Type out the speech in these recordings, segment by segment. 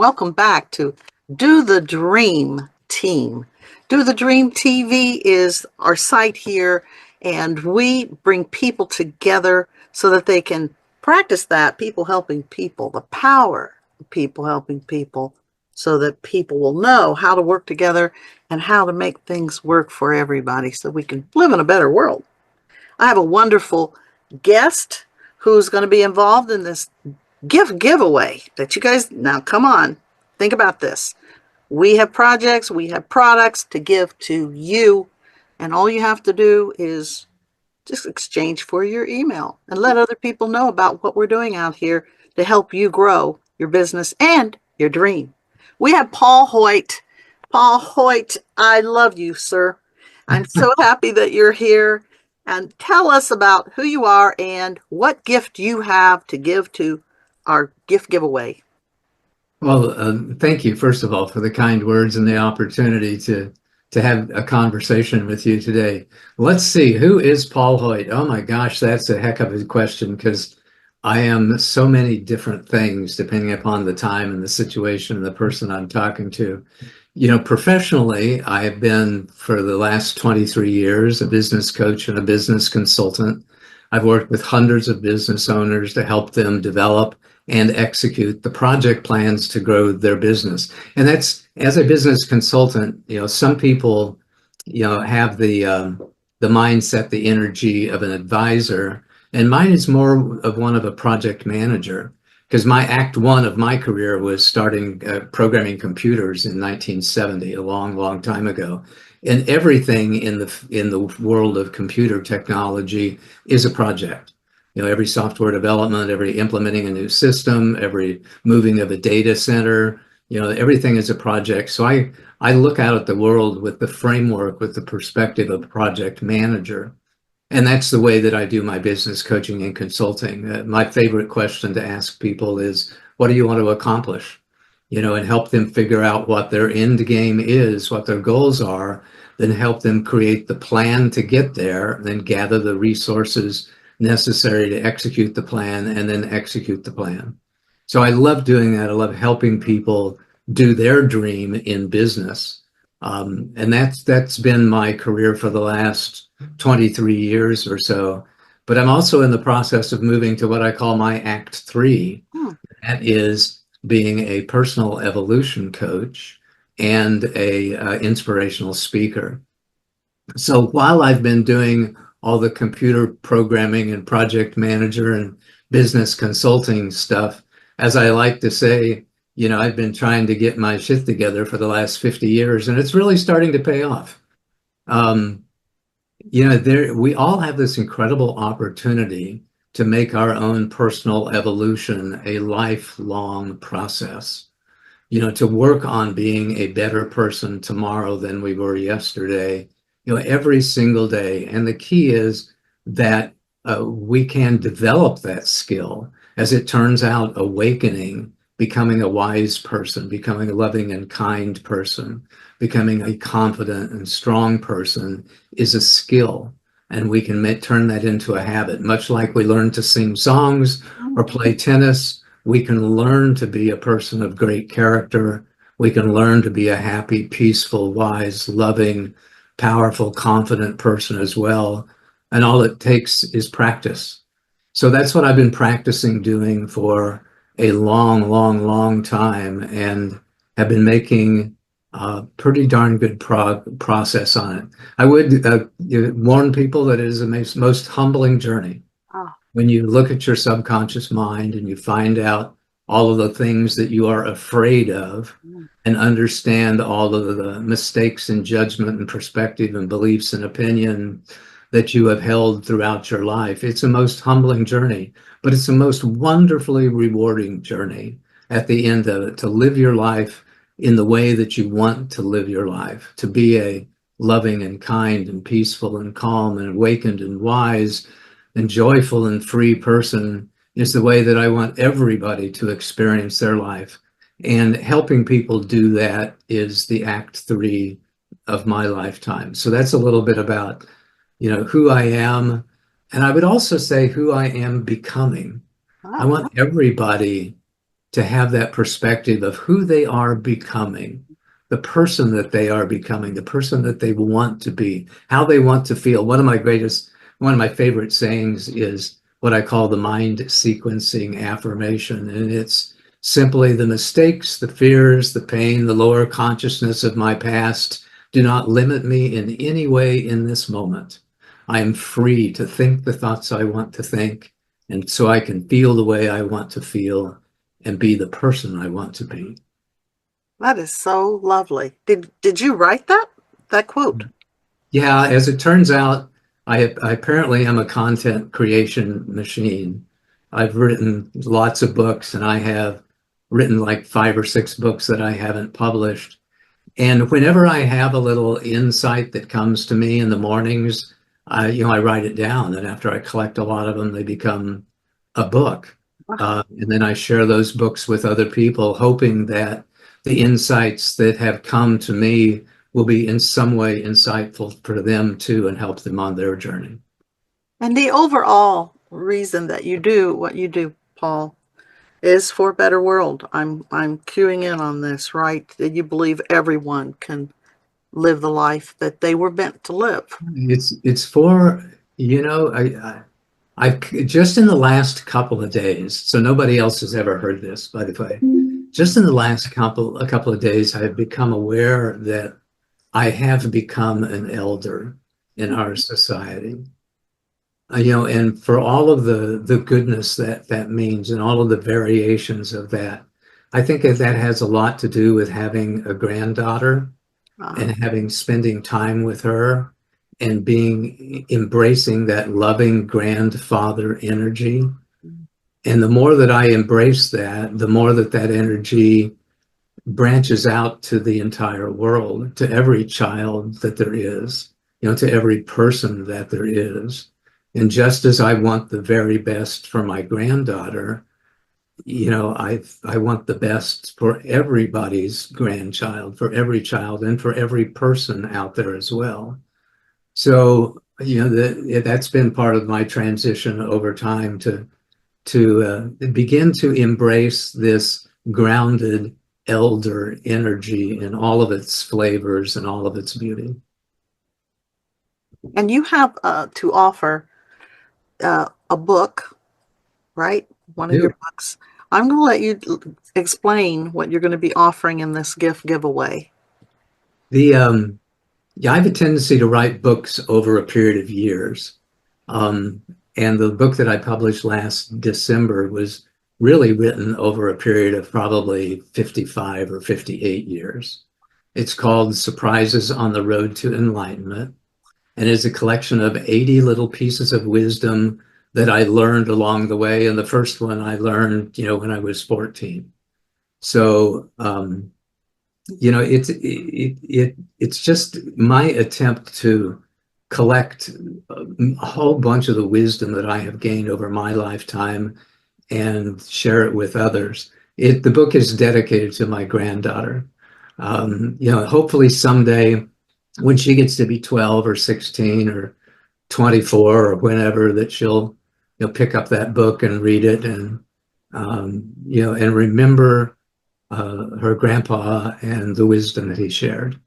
Welcome back to Do the Dream Team. Do the Dream TV is our site here, and we bring people together so that they can practice that people helping people, the power of people helping people, so that people will know how to work together and how to make things work for everybody so we can live in a better world. I have a wonderful guest who's going to be involved in this giveaway that you guys, now come on, think about this. We have projects, we have products to give to you, and all you have to do is just exchange for your email and let other people know about what we're doing out here to help you grow your business and your dream. We have Paul Hoyt. Paul Hoyt, I love you, sir. I'm so happy that you're here. And tell us about who you are and what gift you have to give to our gift giveaway. Well, thank you, first of all, for the kind words and the opportunity to have a conversation with you today. Let's see, who is Paul Hoyt? Oh my gosh, that's a heck of a question because I am so many different things depending upon the time and the situation and the person I'm talking to. Professionally, I have been for the last 23 years a business coach and a business consultant. I've worked with hundreds of business owners to help them develop and execute the project plans to grow their business. And that's, as a business consultant, some people, have the mindset, the energy of an advisor, and mine is more of one of a project manager. Because my act one of my career was starting programming computers in 1970, a long, long time ago. And everything in the world of computer technology is a project. Every software development, every implementing a new system, every moving of a data center, everything is a project. So I look out at the world with the framework, with the perspective of a project manager. And that's the way that I do my business coaching and consulting. My favorite question to ask people is, what do you want to accomplish? And help them figure out what their end game is, what their goals are, then help them create the plan to get there, then gather the resources necessary to execute the plan and then execute the plan. So I love doing that. I love helping people do their dream in business. And that's been my career for the last 23 years or so. But I'm also in the process of moving to what I call my Act 3. Hmm. That is being a personal evolution coach and a inspirational speaker. So while I've been doing all the computer programming and project manager and business consulting stuff, as I like to say, I've been trying to get my shit together for the last 50 years, and it's really starting to pay off. We all have this incredible opportunity to make our own personal evolution a lifelong process, to work on being a better person tomorrow than we were yesterday, every single day. And the key is that we can develop that skill. As it turns out, awakening, becoming a wise person, becoming a loving and kind person, becoming a confident and strong person is a skill. And we can turn that into a habit, much like we learn to sing songs or play tennis. We can learn to be a person of great character. We can learn to be a happy, peaceful, wise, loving, powerful, confident person as well. And all it takes is practice. So that's what I've been practicing doing for a long, long, long time, and have been making pretty darn good process on it. I would warn people that it is the most humbling journey. Oh. When you look at your subconscious mind and you find out all of the things that you are afraid of and understand all of the mistakes in judgment and perspective and beliefs and opinion that you have held throughout your life. It's a most humbling journey, but it's the most wonderfully rewarding journey at the end of it, to live your life in the way that you want to live your life, to be a loving and kind and peaceful and calm and awakened and wise and joyful and free person is the way that I want everybody to experience their life. And helping people do that is the Act 3 of my lifetime. So that's a little bit about, who I am. And I would also say who I am becoming. I Wow. want everybody to have that perspective of who they are becoming, the person that they are becoming, the person that they want to be, how they want to feel. One of my favorite sayings is what I call the mind sequencing affirmation. And it's simply the mistakes, the fears, the pain, the lower consciousness of my past do not limit me in any way in this moment. I am free to think the thoughts I want to think, and so I can feel the way I want to feel and be the person I want to be. That is so lovely. Did you write that quote? Yeah, as it turns out, I apparently am a content creation machine. I've written lots of books, and I have written like 5 or 6 books that I haven't published. And whenever I have a little insight that comes to me in the mornings, I write it down. And after I collect a lot of them, they become a book. Wow. And then I share those books with other people, hoping that the insights that have come to me will be in some way insightful for them too and help them on their journey. And the overall reason that you do what you do, Paul, is for a better world. I'm cueing in on this, right? That you believe everyone can live the life that they were meant to live. It's for, I've just in the last couple of days, so nobody else has ever heard this, by the way. Just in the last couple of days, I have become aware that I have become an elder in our society. And for all of the goodness that that means and all of the variations of that, I think that has a lot to do with having a granddaughter Uh, and having spending time with her and being embracing that loving grandfather energy. And the more that I embrace that, the more that that energy branches out to the entire world, to every child that there is, to every person that there is. And just as I want the very best for my granddaughter, I want the best for everybody's grandchild, for every child, and for every person out there as well. So, that's been part of my transition over time to begin to embrace this grounded elder energy in all of its flavors and all of its beauty. and you have to offer a book, right? One of Do your books. I'm going to let you explain what you're going to be offering in this gift giveaway. the Yeah, I have a tendency to write books over a period of years. Um, and the book that I published last December was really written over a period of probably 55 or 58 years. It's called Surprises on the Road to Enlightenment, and is a collection of 80 little pieces of wisdom that I learned along the way. And the first one I learned, when I was 14. So, it's just my attempt to collect a whole bunch of the wisdom that I have gained over my lifetime and share it with others. The book is dedicated to my granddaughter. Hopefully someday when she gets to be 12 or 16 or 24 or whenever, that she'll pick up that book and read it and remember her grandpa and the wisdom that he shared.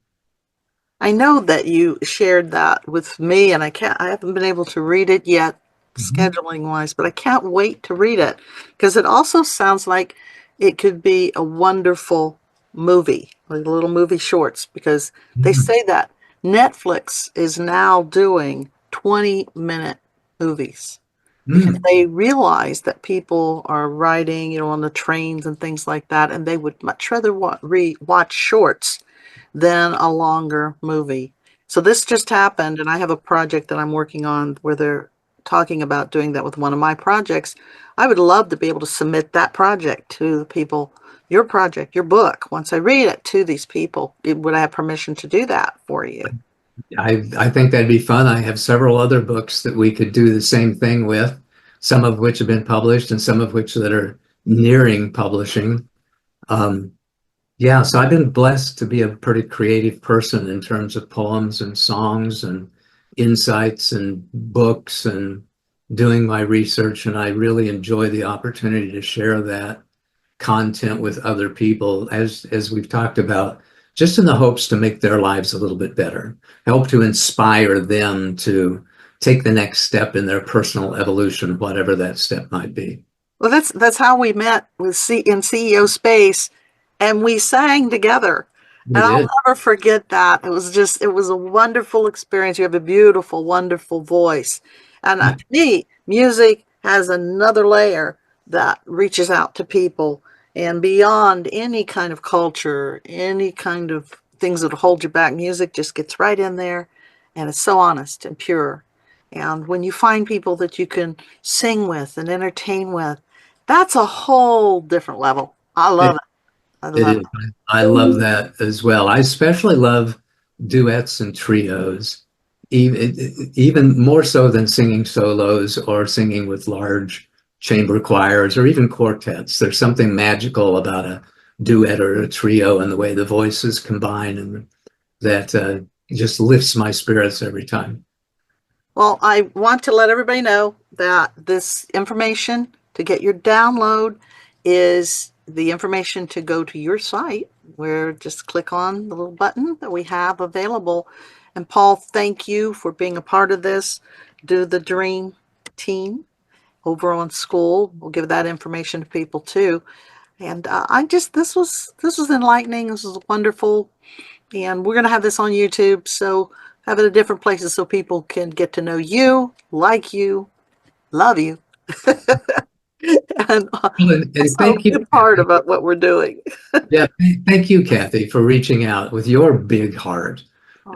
I know that you shared that with me, and I haven't been able to read it yet, Mhm. scheduling wise, but I can't wait to read it because it also sounds like it could be a wonderful movie, like little movie shorts, because they Mhm. say that Netflix is now doing 20-minute movies because Mm. they realize that people are riding, on the trains and things like that, and they would much rather watch shorts than a longer movie. So this just happened, and I have a project that I'm working on where they're talking about doing that with one of my projects. I would love to be able to submit that project to the people, your project, your book. Once I read it to these people, would I have permission to do that for you? I think that'd be fun. I have several other books that we could do the same thing with, some of which have been published and some of which that are nearing publishing. Um, yeah, so I've been blessed to be a pretty creative person in terms of poems and songs and insights and books and doing my research, and I really enjoy the opportunity to share that. content with other people, as we've talked about, just in the hopes to make their lives a little bit better, help to inspire them to take the next step in their personal evolution, whatever that step might be. Well, that's how we met with in CEO Space, and we sang together. We And I'll did. never forget that. It was a wonderful experience. You have a beautiful, wonderful voice. And to me, music has another layer that reaches out to people and beyond any kind of culture, any kind of things that hold you back. Music just gets right in there, and it's so honest and pure. And when you find people that you can sing with and entertain with, that's a whole different level. I love It, it. I it love is. I love that as well. I especially love duets and trios, even more so than singing solos or singing with large chamber choirs or even quartets. There's something magical about a duet or a trio and the way the voices combine, and that just lifts my spirits every time. Well, I want to let everybody know that this information to get your download is the information to go to your site, where just click on the little button that we have available. And Paul, thank you for being a part of this. Do the Dream Team over on school. We'll give that information to people too. And I just this was enlightening. This was wonderful, and we're gonna have this on YouTube. So have it at different places so people can get to know you, like you, love you, and And also thank you, be a part Kathy. of what we're doing. Yeah, thank you, Kathy, for reaching out with your big heart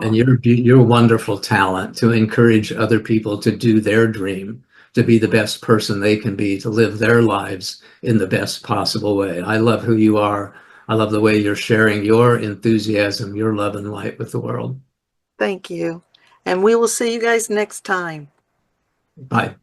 and Oh, your wonderful talent to encourage other people to do their dream, to be the best person they can be, to live their lives in the best possible way. I love who you are. I love the way you're sharing your enthusiasm, your love and light with the world. thank you. And we will see you guys next time. Bye.